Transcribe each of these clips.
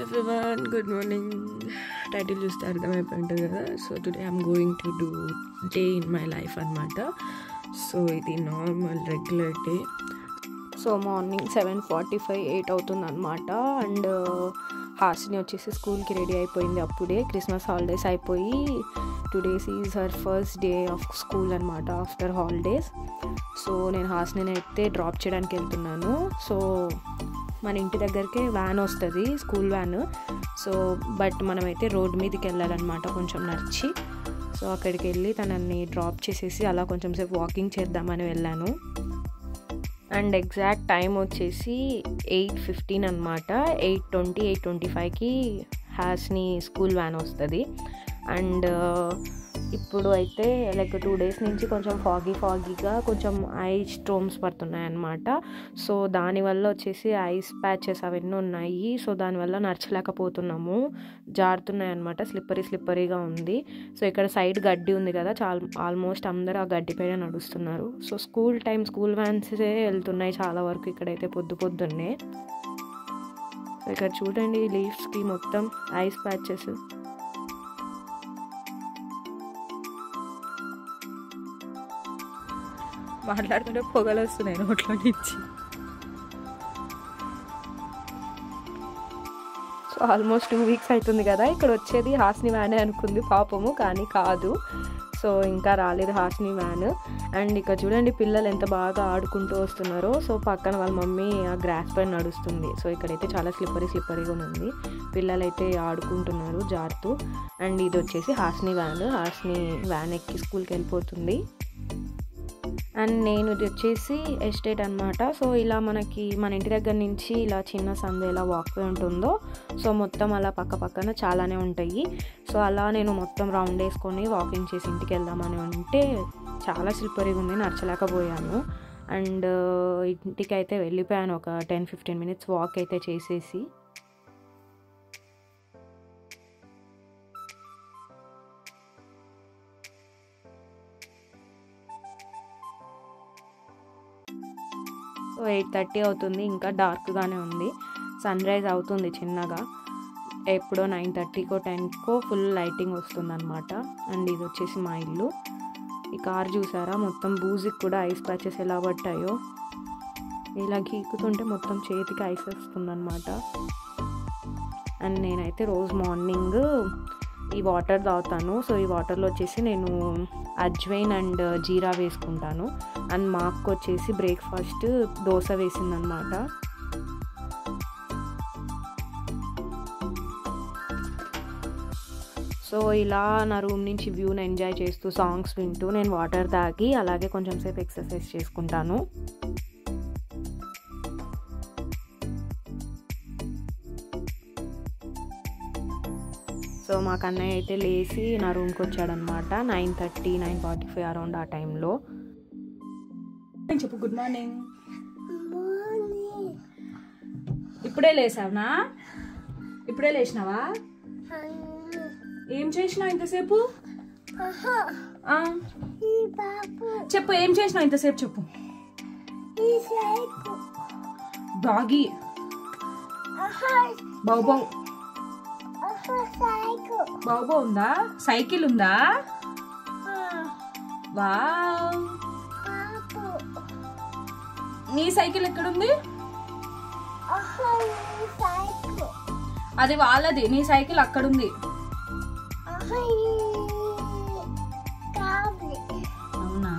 everyone, good morning. Title చూస్తే అర్థమైపోయి ఉంటుంది కదా. So today I'm going to do day in my life అనమాట. సో ఇది normal regular day. So morning 7:45 8 అవుతుంది అనమాట. అండ్ హాసిని వచ్చేసి స్కూల్కి రెడీ అయిపోయింది అప్పుడే. క్రిస్మస్ హాలిడేస్ అయిపోయి today's is her first day of school అనమాట ఆఫ్టర్ హాలిడేస్. సో నేను హాసిని అయితే డ్రాప్ చేయడానికి వెళ్తున్నాను. సో మన ఇంటి దగ్గరికి వ్యాన్ వస్తుంది, స్కూల్ వ్యాన్. సో బట్ మనమైతే రోడ్ మీదకి వెళ్ళాలన్నమాట కొంచెం నడిచి. సో అక్కడికి వెళ్ళి తనని డ్రాప్ చేసేసి అలా కొంచెం సేపు వాకింగ్ చేద్దామని వెళ్ళాను. అండ్ ఎగ్జాక్ట్ టైం వచ్చేసి 8:15 అనమాట. 8:20 8:25కి హాస్ని స్కూల్ వ్యాన్ వస్తుంది. అండ్ ఇప్పుడు అయితే లైక్ 2 days నుంచి కొంచెం ఫాగీగా కొంచెం ఐస్ స్ట్రోమ్స్ పడుతున్నాయి అన్నమాట. సో దానివల్ల వచ్చేసి ఐస్ ప్యాచెస్ అవన్నీ ఉన్నాయి. సో దానివల్ల నడచలేకపోతున్నాము, జారుతున్నాయి అనమాట. స్లిప్పరీగా ఉంది. సో ఇక్కడ సైడ్ గడ్డి ఉంది కదా, ఆల్మోస్ట్ అందరూ ఆ గడ్డి పైన నడుస్తున్నారు. సో స్కూల్ వ్యాన్సే వెళ్తున్నాయి చాలా వరకు ఇక్కడైతే పొద్దున్నే. సో ఇక్కడ చూడండి లీవ్స్కి మొత్తం ఐస్ ప్యాచెస్. మాట్లాడుతుంటే పొగలు వస్తున్నాయి నోట్లో నుంచి. సో ఆల్మోస్ట్ 2 weeks అవుతుంది కదా ఇక్కడ వచ్చేది. హాస్ని వ్యానే అనుకుంది పాపము, కానీ కాదు. సో ఇంకా రాలేదు హాస్ని వ్యాన్. అండ్ ఇక్కడ చూడండి పిల్లలు ఎంత బాగా ఆడుకుంటూ వస్తున్నారో. సో పక్కన వాళ్ళ మమ్మీ ఆ గ్రాస్ పైన నడుస్తుంది. సో ఇక్కడైతే చాలా స్లిప్పరీగా ఉంది. పిల్లలైతే ఆడుకుంటున్నారు జారుతూ. అండ్ ఇది వచ్చేసి హాస్ని వ్యాన్ ఎక్కి స్కూల్కి వెళ్ళిపోతుంది. అండ్ నేను ఇది వచ్చేసి ఎస్టేట్ అనమాట. సో ఇలా మనకి మన ఇంటి దగ్గర నుంచి ఇలా చిన్న సందు ఎలా వాక్వే ఉంటుందో, సో మొత్తం అలా పక్కన చాలానే ఉంటాయి. సో అలా నేను మొత్తం రౌండ్ వేసుకొని వాకింగ్ చేసి ఇంటికి వెళ్దామని ఉంటే చాలా స్లిప్పరీగా ఉంది, నడచలేకపోయాను. అండ్ ఇంటికి అయితే వెళ్ళిపోయాను ఒక 10-15 minutes వాక్ అయితే చేసేసి. సో 8:30 అవుతుంది, ఇంకా డార్క్గానే ఉంది. సన్ రైజ్ అవుతుంది చిన్నగా. ఎప్పుడో 9:30కో 10కో ఫుల్ లైటింగ్ వస్తుంది అనమాట. అండ్ ఇది వచ్చేసి మా ఇల్లు. ఈ కార్ చూసారా, మొత్తం బూజుకి కూడా ఐస్ ప్యాచెస్ ఎలా పట్టాయో. ఇలా గీకుతుంటే మొత్తం చేతికి ఐస్ వస్తుంది అనమాట. అండ్ నేనైతే రోజు మార్నింగ్ ఈ వాటర్ తాగుతాను. సో ఈ వాటర్లో వచ్చేసి నేను అజ్వైన్ అండ్ జీరా వేసుకుంటాను. అండ్ మా అక్క వచ్చేసి బ్రేక్ఫాస్ట్ దోశ వేసిందనమాట. సో ఇలా నా రూమ్ నుంచి వ్యూని ఎంజాయ్ చేస్తూ సాంగ్స్ వింటూ నేను వాటర్ తాగి అలాగే కొంచెం సేపు ఎక్సర్సైజ్ చేసుకుంటాను. సో మా కన్నయ్య అయితే లేచి నా రూమ్కి వచ్చాడనమాట 9:30 9:45 అరౌండ్ ఆ టైంలో. చెప్పు గుడ్ మార్నింగ్. ఇప్పుడే లేసావునా? ఇప్పుడే లేచినావా? ఏం చేసినావు ఇంతసేపు? చెప్పు ఏం చేసినావు ఇంతసేపు చెప్పు. డాగీ బాబు ఉందా? సైకిల్ ఉందా? వావ్, నీ సైకిల్ ఎక్కడుంది? అది వాళ్ళది, నీ సైకిల్ అక్కడుంది. అవునా?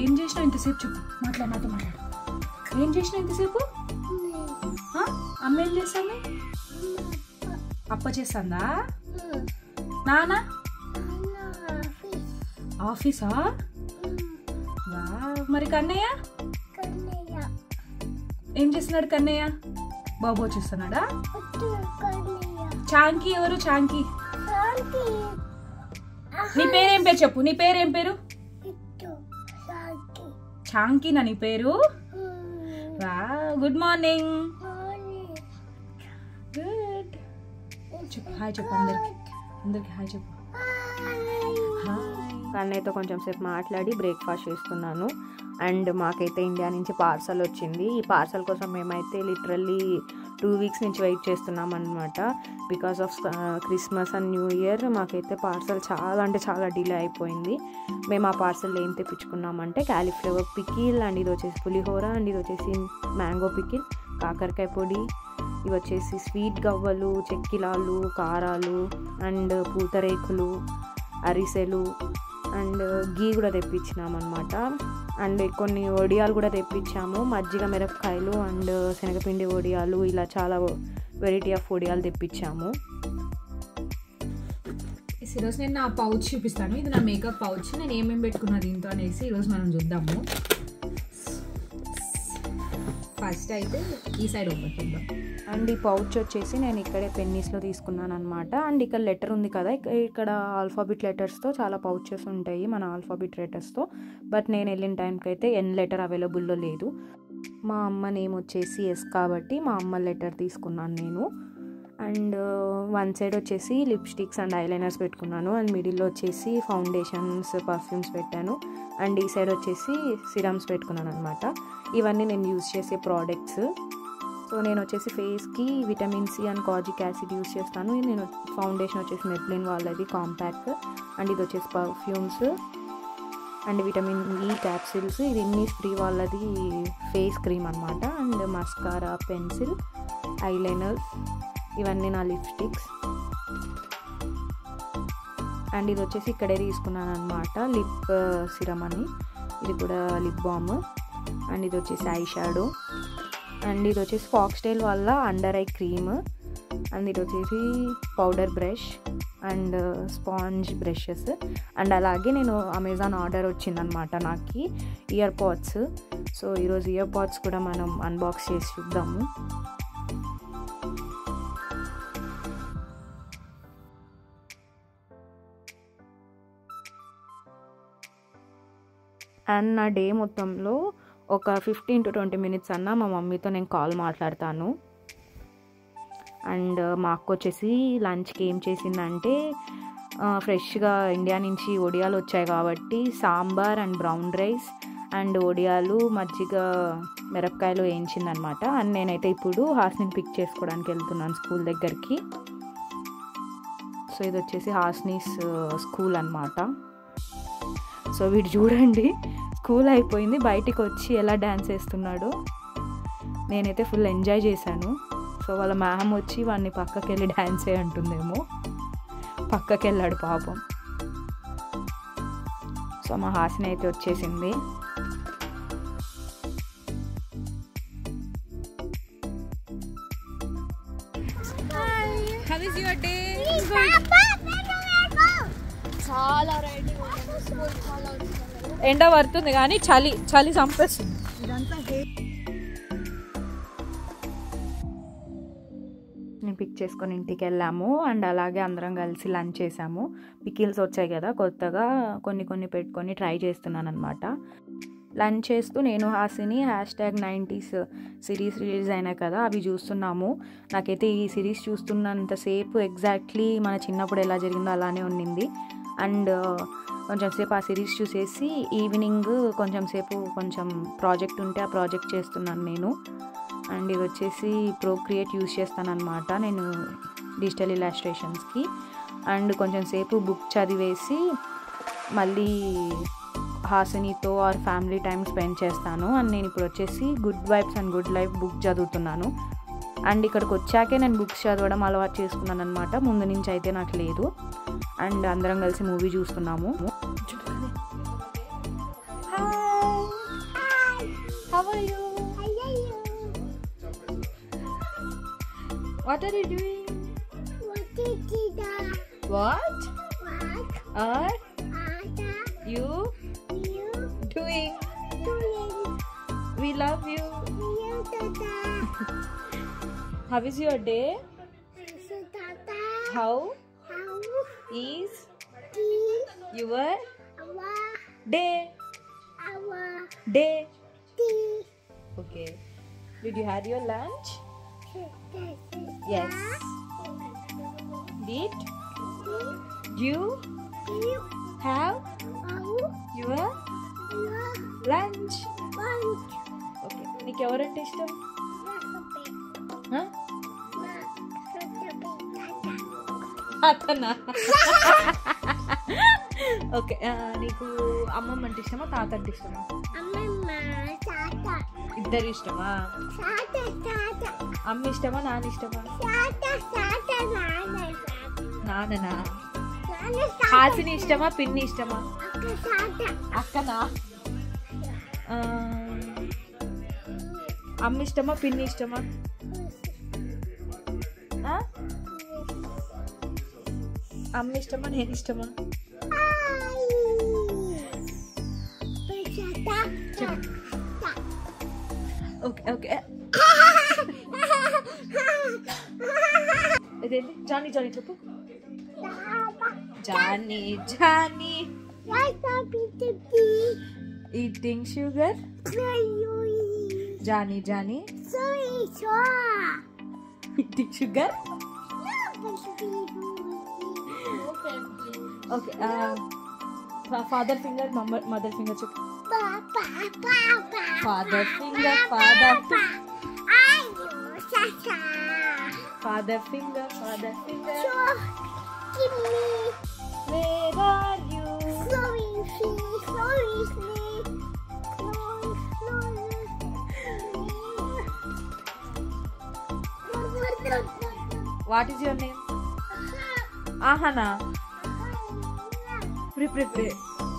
ఏం చేసినావు ఇంతసేపు చెప్పు. నాతో మాట్లాడు. ఏం చేసినావు ఇంతసేపు? అమ్మ ఏం చేస్తాను? అప్ప చేస్తుందా? నాన్న ఆఫీసా? మరి కన్నయ్య ఏం చేస్తున్నాడు? కన్నయ్య బాబు వచ్చేస్తున్నాడా? చాంకి ఎవరు? చాంకి. నీ పేరేం పేరు చెప్పు. నీ పేరేం పేరు? చాంకినా నీ పేరు? Good morning. గుడ్. చెప్పు హాయ్ చెప్పు అందరికి హాయ్ చెప్పు. హాయ్. కన్నయ్యతో కొంచెం సేపు మాట్లాడి బ్రేక్ఫాస్ట్ చేస్తున్నాను. అండ్ మాకైతే ఇండియా నుంచి పార్సల్ వచ్చింది. ఈ పార్సల్ కోసం మేమైతే లిటరల్లీ 2 వీక్స్ నుంచి వెయిట్ చేస్తున్నాం అనమాట. Because of Christmas and new year మాకైతే పార్సల్ చాలా అంటే చాలా డిలే అయిపోయింది. మేము ఆ పార్సల్ ఏం తెప్పించుకున్నామంటే క్యాలీఫ్లవర్ పికిల్, అండ్ ఇది వచ్చేసి పులిహోర, అండ్ ఇది వచ్చేసి మ్యాంగో పికిల్, కాకరకాయ పొడి, ఇవి వచ్చేసి స్వీట్ గవ్వలు, చెక్కిలాలు, కారాలు, అండ్ పూతరేకులు, అరిసెలు, అండ్ గీ కూడా తెప్పించినాం అనమాట. అండ్ కొన్ని వడియాలు కూడా తెప్పించాము, మజ్జిగ మిరపకాయలు అండ్ శనగపిండి వడియాలు, ఇలా చాలా వెరైటీ ఆఫ్ వడియాలు తెప్పించాము. ఈరోజు నేను నా పౌచ్ చూపిస్తాను. ఇది నా మేకప్ పౌచ్. నేను ఏమేమి పెట్టుకున్నా దీంతో అనేసి ఈరోజు మనం చూద్దాము. ఫస్ట్ అయితే ఈ సైడ్ ఓపెన్ చేద్దాం. అండ్ ఈ పౌచ్ వచ్చేసి నేను ఇక్కడే పెన్నీస్లో తీసుకున్నాను అనమాట. అండ్ ఇక్కడ లెటర్ ఉంది కదా, ఇక్కడ ఆల్ఫాబెట్ లెటర్స్తో చాలా పౌచెస్ ఉంటాయి మన ఆల్ఫాబెట్ లెటర్స్తో. బట్ నేను వెళ్ళిన టైంకి అయితే ఎన్ లెటర్ అవైలబుల్లో లేదు. మా అమ్మ నేమ్ వచ్చేసి ఎస్ కాబట్టి మా అమ్మ లెటర్ తీసుకున్నాను నేను. అండ్ వన్ సైడ్ వచ్చేసి లిప్స్టిక్స్ అండ్ ఐలైనర్స్ పెట్టుకున్నాను. అండ్ మిడిల్లో వచ్చేసి ఫౌండేషన్స్, పర్ఫ్యూమ్స్ పెట్టాను. అండ్ ఈ సైడ్ వచ్చేసి సిరమ్స్ పెట్టుకున్నాను అనమాట. ఇవన్నీ నేను యూజ్ చేసే ప్రోడక్ట్స్. సో నేను వచ్చేసి ఫేస్కి vitamin C and kojic acid use చేస్తాను. నేను ఫౌండేషన్ వచ్చేసి మెబ్లిన్ వాళ్ళది కాంపాక్ట్, అండ్ ఇది వచ్చేసి perfumes and vitamin E capsules, ఇది ఇన్నీస్ ఫ్రీ వాళ్ళది ఫేస్ క్రీమ్ అనమాట. అండ్ మస్కారా, పెన్సిల్, ఐలైనర్స్, ఇవన్నీ నా లిప్స్టిక్స్. అండ్ ఇది వచ్చేసి ఇక్కడే తీసుకున్నాను అనమాట లిప్ సిరమ్ అని, ఇది కూడా లిప్ బామ్. అండ్ ఇది వచ్చేసి ఐ షాడో, అండ్ ఇది వచ్చేసి ఫాక్స్టైల్ వల్ల అండర్ ఐ క్రీమ్, అండ్ ఇది వచ్చేసి powder brush and sponge brushes. And అలాగే నేను అమెజాన్ ఆర్డర్ వచ్చిందనమాట నాకు ఇయర్ పాడ్స్. సో ఈరోజు ఇయర్ పాడ్స్ కూడా మనం అన్బాక్స్ చేసి చూద్దాము. అండ్ నా డే మొత్తంలో ఒక 15 to 20 మినిట్స్ అన్నా మా మమ్మీతో నేను కాల్ మాట్లాడతాను. అండ్ మా అక్క వచ్చేసి లంచ్కి ఏం చేసిందంటే ఫ్రెష్గా ఇండియా నుంచి వడియాలు వచ్చాయి కాబట్టి sambar and brown rice and వడియాలు, మజ్జిగ, మిరపకాయలు వేయించిందనమాట. అండ్ నేనైతే ఇప్పుడు హాస్నిని పిక్ చేసుకోవడానికి వెళ్తున్నాను స్కూల్ దగ్గరికి. సో ఇది వచ్చేసి హాస్నీస్ స్కూల్ అనమాట. సో వీడు చూడండి, స్కూల్ అయిపోయింది బయటికి వచ్చి ఎలా డ్యాన్స్ వేస్తున్నాడు. నేనైతే ఫుల్ ఎంజాయ్ చేశాను. సో వాళ్ళ మ్యామ్ వచ్చి వాడిని పక్కకి వెళ్ళి డ్యాన్స్ ఏ అంటుందేమో, పక్కకి వెళ్ళాడు పాపం. సో మా హాసిని అయితే వచ్చేసింది. How is your day? చాలా రెడీ ఎండ పడుతుంది కానీ చలి చలి చంపేస్తుంది. నేను పిక్ చేసుకొని ఇంటికి వెళ్ళాము. అండ్ అలాగే అందరం కలిసి లంచ్ చేసాము. పికిల్స్ వచ్చాయి కదా కొత్తగా, కొన్ని పెట్టుకొని ట్రై చేస్తున్నాను అనమాట. లంచ్ చేస్తూ నేను హాసిని #90s సిరీస్ రిలీజ్ అయినాయి కదా అవి చూస్తున్నాము. నాకైతే ఈ సిరీస్ చూస్తున్నంతసేపు ఎగ్జాక్ట్లీ మన చిన్నప్పుడు ఎలా జరిగిందో అలానే ఉండింది. అండ్ కొంచెం సేపు ఆ సిరీస్ చూసేసి ఈవినింగ్ కొంచెం ప్రాజెక్ట్ ఉంటే ఆ ప్రాజెక్ట్ చేస్తున్నాను నేను. అండ్ ఇది వచ్చేసి ప్రోక్రియేట్ యూజ్ చేస్తాను అనమాట నేను డిజిటల్ ఇలాస్ట్రేషన్స్కి. అండ్ కొంచెం సేపు బుక్ చదివేసి మళ్ళీ హాసినితో ఆర్ ఫ్యామిలీ టైం స్పెండ్ చేస్తాను. అండ్ నేను ఇప్పుడు వచ్చేసి good vibes and good life book చదువుతున్నాను. అండ్ ఇక్కడికి వచ్చాకే నేను బుక్స్ చదవడం అలవాటు చేసుకున్నాను అనమాట, ముందు నుంచి అయితే నాకు లేదు. అండ్ అందరం కలిసి మూవీ చూస్తున్నాము. How are you? What are you doing? What are you doing? We love you. How is your day? How is your day? Okay. Did you have your lunch? Yes. Did you have your lunch? నీకెవరంటే ఇష్టం? అతనా? Okay, నీకు అమ్మమ్మ అంటే ఇష్టమా తాత అంటే ఇష్టమా? ఇద్దరు ఇష్టమా? అమ్మ ఇష్టమా నాన్న ఇష్టమా? నాన్ననా? హాసిని ఇష్టమా పిన్ని ఇష్టమా? అక్కనా? అమ్మ ఇష్టమా పిన్ని ఇష్టమా? అమ్మ ఇష్టమా నేను ఇష్టమా? ఓకే ఓకే, ఇదేంటి? జానీ జానీ చెప్పు. Johnny Johnny eating sugar. Johnny Johnny eating sugar. Okay, father finger mother finger చెప్పు. Father finger father father finger father finger. Where are you? What is your name? Ahana. Pre.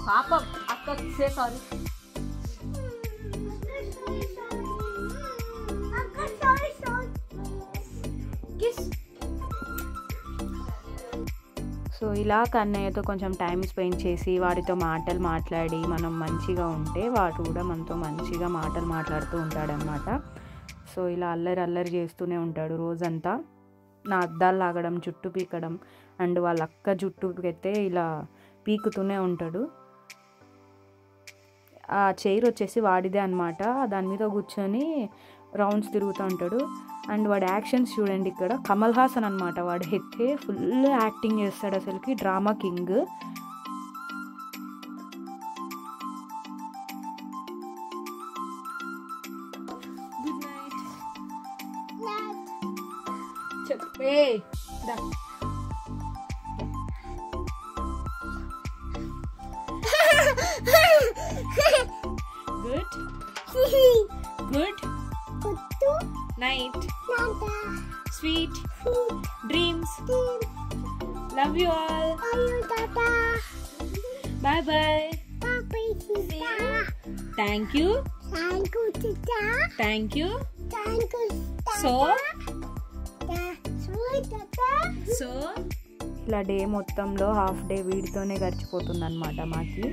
Papa, akka say sorry. Kiss. So ఇలా కన్నయ్యతో కొంచెం time spend చేసి వాడితో మాటలు మాట్లాడి మనం మంచిగా ఉంటే వాడు కూడా మనతో మంచిగా మాటలు మాట్లాడుతూ ఉంటాడనమాట. సో ఇలా అల్లరి చేస్తూనే ఉంటాడు రోజంతా. నా అద్దాలు లాగడం, జుట్టు పీకడం, అండ్ వాళ్ళ అక్క జుట్టు అయితే ఇలా పీకుతూనే ఉంటాడు. ఆ చైర్ వచ్చేసి వాడిదే అనమాట. దాని మీద కూర్చొని రౌండ్స్ తిరుగుతూ ఉంటాడు. అండ్ వాడి యాక్షన్స్ చూడండి, ఇక్కడ కమల్ హాసన్ అనమాట వాడు అయితే ఫుల్ యాక్టింగ్ చేస్తాడు, అసలుకి డ్రామా కింగ్. గుడ్ నైట్ చెప్పే. Good night, sweet dreams, love you all, bye bye, thank you so ఇలా డే మొత్తంలో హాఫ్ డే వీడితోనే గడిచిపోతుంది అనమాట మాకి.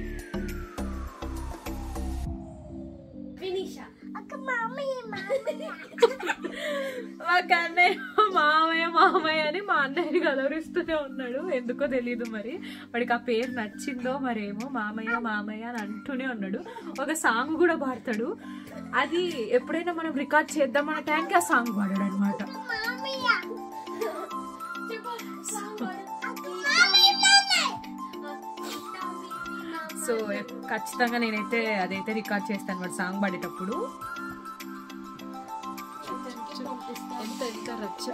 మాకు అన్నయ్య మామయ్య అని మా అన్నయ్యని గౌరవిస్తూనే ఉన్నాడు, ఎందుకో తెలీదు మరి వాడికి ఆ పేరు నచ్చిందో మరేమో. మామయ్య అని అంటూనే ఉన్నాడు. ఒక సాంగ్ కూడా పాడతాడు, అది ఎప్పుడైనా మనం రికార్డ్ చేద్దామన్న టైంకి ఆ సాంగ్ పాడాడు అనమాట. సో ఖచ్చితంగా నేనైతే అదైతే రికార్డ్ చేస్తాను వాడు సాంగ్ పాడేటప్పుడు. ఎంత రచ్చ.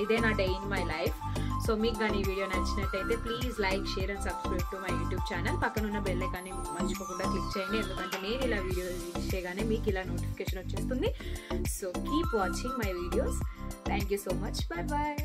ఇదే నా day in my life. So మీకు కానీ ఈ వీడియో నచ్చినట్టయితే please like, share and subscribe to my YouTube channel. పక్కనున్న బెల్ ఐకాన్ని మర్చిపోకుండా క్లిక్ చేయండి, ఎందుకంటే నేను ఇలా వీడియో రిలీజ్ చేయగానే మీకు ఇలా నోటిఫికేషన్ వచ్చేస్తుంది. So keep watching my videos. Thank you so much. Bye bye.